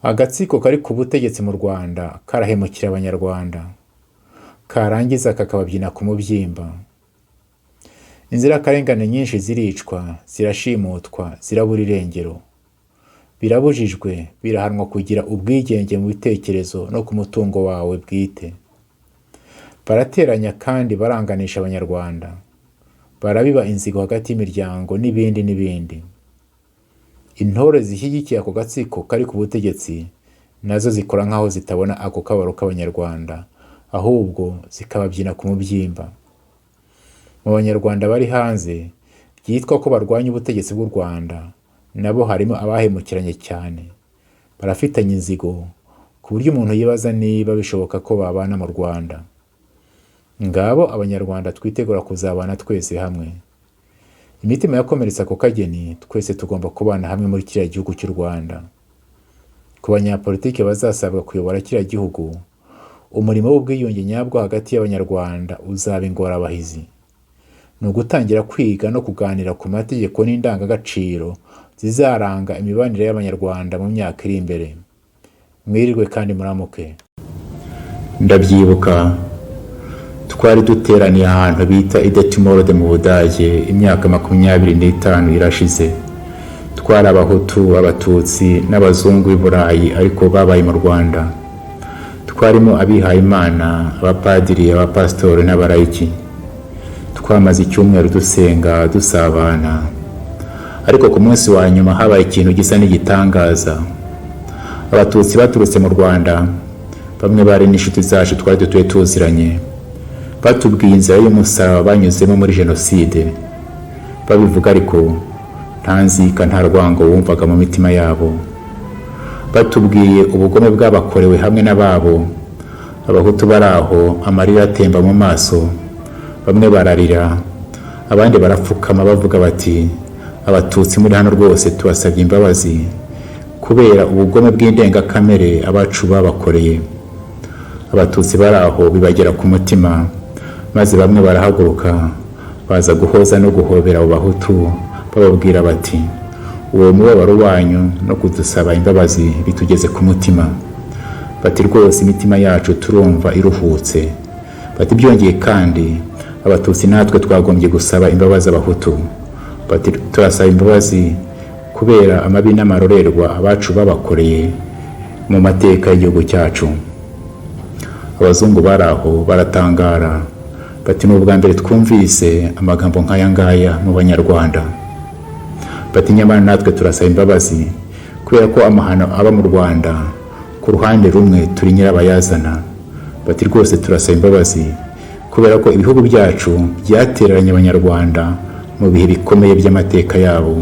Agatsiko kari ku butegetsi mu Rwanda karahemukira abanyarwanda, karangiza kakababyina ku mubyimba. Inzirakarengane nyinshi ziricwa, zirashimutwa, zirabura irengero. Birabujijwe, birahanwa kugira ubwigenge mu bitekerezo no ku mutungo wawe bwite. Barateranya kandi baranganisha abanyarwanda. Barabiba inzigo hagati y'imiryango n'ibindi n'ibindi. Intore zishyigikiye ako gatsiko kari ku butegetsi nazo zikora nk'aho zitabona ako kabaro k'abanyarwanda, ahubwo zikababyina ku mubyimba. Mu banyarwanda bari hanze byitwa ko barwanya ubutegetsi bw'u Rwanda, nabo harimo abahemukiranye cyane. Barafitanye inzigo ku buryo umuntu yibaza niba bishoboka ko babana mu Rwanda. Ngabo abanyarwanda twitegura kuzabana twese hamwe. Imitima yakomeretse ako kageni, twese tugomba kubana hamwe muri kiriya gihugu cy'u Rwanda. Ku banyapolitike bazasabwa kuyobora kiriya gihugu, umurimo w'ubwiyunge nyabwo hagati y'abanyarwanda uzaba ingorabahizi. Ni ugutangira kwiga no kuganira ku mategeko n'indangagaciro zizaranga imibanire y'abanyarwanda mu myaka iri imbere. Mwirirwe kandi muramuke. Ndabyibuka twari duteraniye ahantu bita Idetimorode mu Budage imyaka 25 irashize. Twari abahutu, abatutsi n'abazungu b'i Burayi ariko babaye mu Rwanda. Twarimo abihaye Imana, abapadiri, abapasitori n'abarayiki. Twamaze icyumweru dusenga, dusabana. Ariko ku munsi wa nyuma habaye ikintu gisa n'igitangaza. Abatutsi baturutse mu Rwanda, bamwe bari n'inshuti zacu twari dutuye tuziranye, batubwiye inzira y'umusaraba banyuzemo muri jenoside. Babivuga ariko nta nzika nta rwango wumvaga mu mitima yabo. Batubwiye ubugome bw'abakorewe hamwe n'ababo. Abahutu bari aho, amarira atemba mu maso. Bamwe bararira, abandi barapfukama bavuga bati, abatutsi muri hano rwose tubasabye imbabazi kubera ubugome bw'indengakamere abacu babakoreye. Abatutsi bari aho bibagera ku mutima, maze bamwe barahaguruka baza guhoza no guhobera abo bahutu, bababwira bati, uwo mubabaro wanyu no kudusaba imbabazi bitugeze ku mutima. Bati rwose imitima yacu turumva iruhutse. Bati byongeye kandi abatutsi natwe twagombye gusaba imbabazi abahutu. Bati turasaba imbabazi kubera amabi n'amarorerwa abacu babakoreye mu mateka y'igihugu cyacu. Abazungu bari aho baratangara. Bati ni ubwa mbere twumvise amagambo nk'aya ngaya mu banyarwanda. Bati nyamara natwe turasaba imbabazi kubera ko amahano aba mu Rwanda ku ruhande rumwe turi nyirabayazana. Bati rwose turasaba imbabazi kubera ko ibihugu byacu byatereranye abanyarwanda mu bihe bikomeye by'amateka yabo.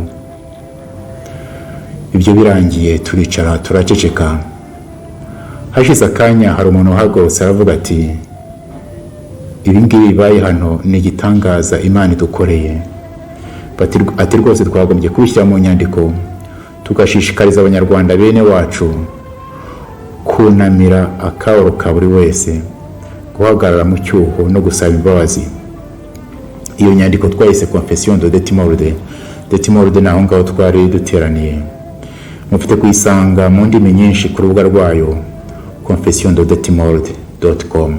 Ibyo birangiye turicara turaceceka. Hashize akanya hari umuntu uhagurutse aravuga ati, ibingibi bibaye hano ni igitangaza Imana idukoreye. Ati rwose twagombye kubishyira mu nyandiko tugashishikariza abanyarwanda bene wacu kunamira akababaro ka buri wese, guhagarara mu cyuho no gusaba imbabazi. Iyo nyandiko twayise Confession de Detimorode. Detimorode naho ngaho twari duteraniye. Mufite kuyisanga mu ndimi nyinshi ku rubuga rwayo confessiondedetimorode.com.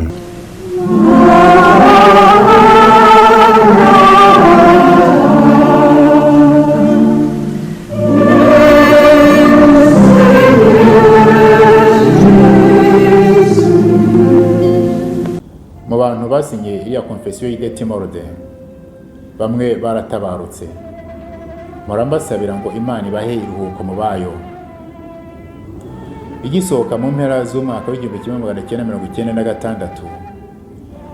Mu bantu basinye iriya Confession y'Idetimorode, bamwe baratabarutse. Murambasabira ngo Imana ibahe iruhuko mu bayo. Igisohoka mu mpera z'umwaka w'1996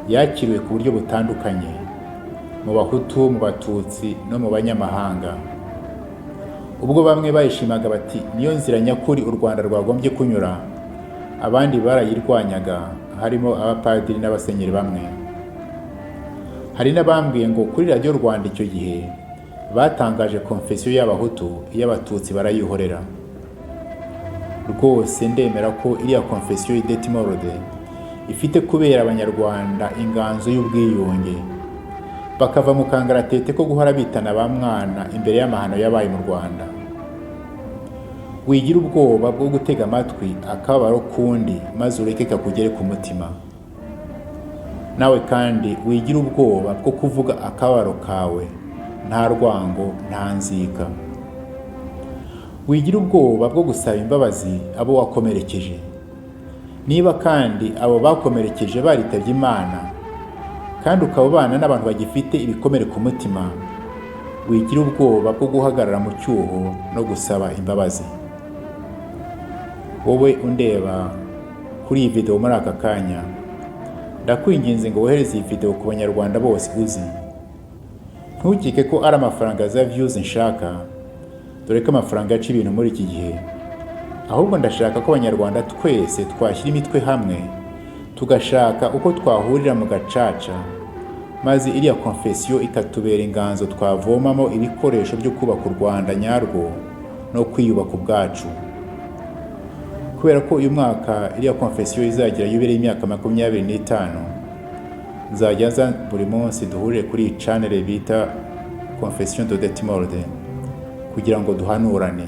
yakiriwe ku buryo butandukanye mu bahutu, mu batutsi no mu banyamahanga. Ubwo bamwe bayishimaga bati niyo nzira nyakuri u Rwanda rwagombye kunyura, abandi barayirwanyaga, harimo abapadiri n'abasenyeri bamwe. Hari n'abambwiye ngo kuri Radio Rwanda icyo gihe batangaje Confession y'abahutu, y'abatutsi barayihorera. Rwose ndemera ko iriya Confession y'Idetimorode ifite kubera abanyarwanda inganzo y'ubwiyunge, bakava mu kangaratete ko guhora bitana ba mwana imbere y'amahano yabaye mu Rwanda. wigira ubwoba bwo gutega amatwi akababaro kundi maze ureke kakugere ku mutima. Nawe kandi wigira ubwoba bwo kuvuga akababaro kawe nta rwango nta nzika. Wigira ubwoba bwo gusaba imbabazi abo wakomerekeje. Niba kandi abo bakomerekeje baritabye Imana kandi ukaba ubana n'abantu bagifite ibikomere ku mutima, wigira ubwoba bwo guhagarara mu cyuho no gusaba imbabazi. Wowe undeba kuri iyi video muri aka kanya, ndakwinginze ngo wohereze iyi video ku banyarwanda bose uzi. Ntukike ko ari amafaranga za views nshaka, dore ko amafaranga yaca ibintu muri iki gihe. Ahubwo ndashaka ko abanyarwanda twese twashyira imitwe hamwe, tugashaka uko twahurira mu gacaca, maze iriya confession ikatubera inganzo twavomamo ibikoresho byo kubaka u Rwanda nyarwo no kwiyubaka ubwacu. Kubera ko uyu mwaka iriya confession izagira yubere imyaka 25, nzajya nza buri munsi duhurire kuri iyi channel bita Confession de Detimorde kugira ngo duhanurane.